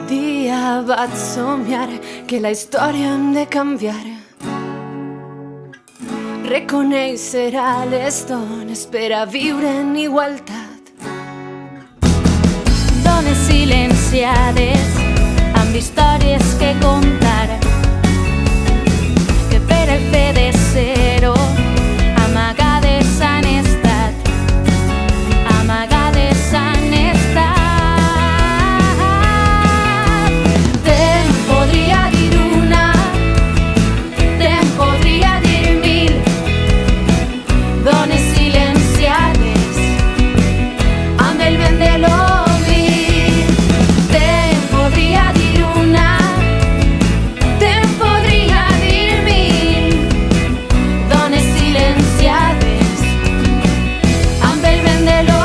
dia vaig somiar que la història hem de canviar. Reconèixer a les dones per a viure en igualtat. Dones silenciades amb històries que contar, que per el fet de ser-ho amagades han estat, amagades han estat. Te'n podria dir una, te'n podria dir mil, dones silenciades amb el vent de l'oblit. Te'n podria dir una, te'n podria dir mil, dones silenciades amb el vent de l'oblit.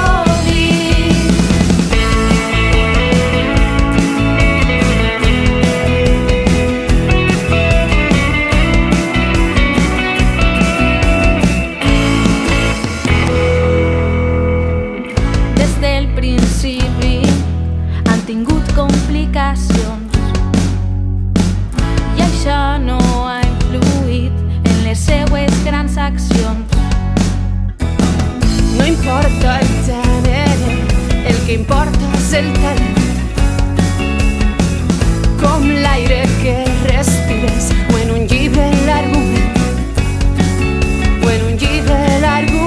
Des del principi han tingut complicacions i això no ha influït en les seues grans accions. No importa el gènere, el que importa és el talent. Com l'aire que respires o en un llibre l'argument, o en un llibre l'argument.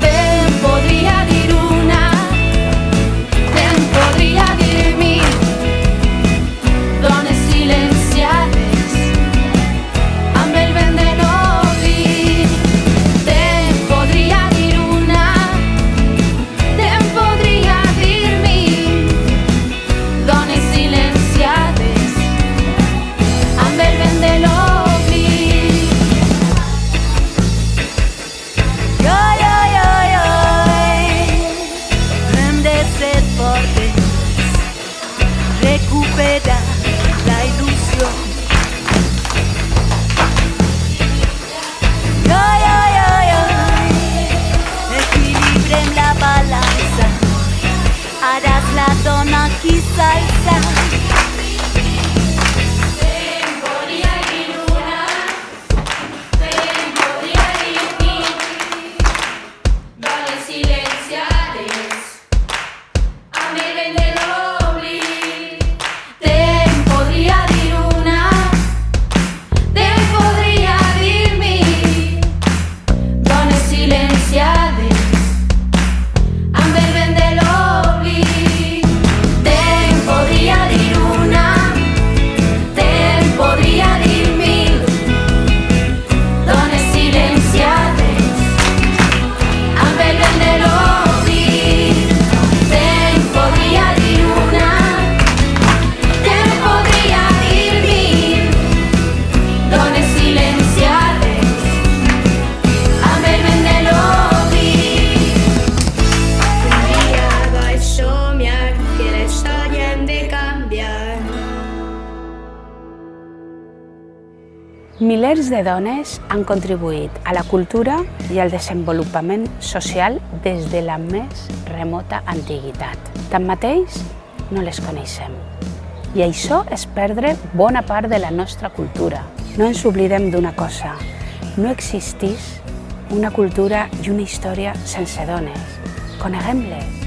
Te'n podria dir una, te'n podria dir mil, dones silenciades amb el vent de l'oblit. Te'n podria dir una, te'n podria dir mil, dones silenciades amb el vent de l'oblit. Hem de ser fortes, recuperar la ilusió. Equilibrem la balança, ara és la dona qui s'alça. Te'n podria dir una, te'n podria dir mil, dones silenciades amb el vent de l'oblit. Te'n podria dir una, te'n podria dir mil, dones silenciades amb el vent de l'oblit. Te'n podria dir una, te'n podria dir mil, dones silenciades amb el vent de l'oblit. Un dia vaig somiar que la història hem de canviar. Milers de dones han contribuït a la cultura i al desenvolupament social des de la més remota antiguitat. Tanmateix, no les coneixem. I això és perdre bona part de la nostra cultura. No ens oblidem d'una cosa: no existeix una cultura i una història sense dones. Coneguem-les.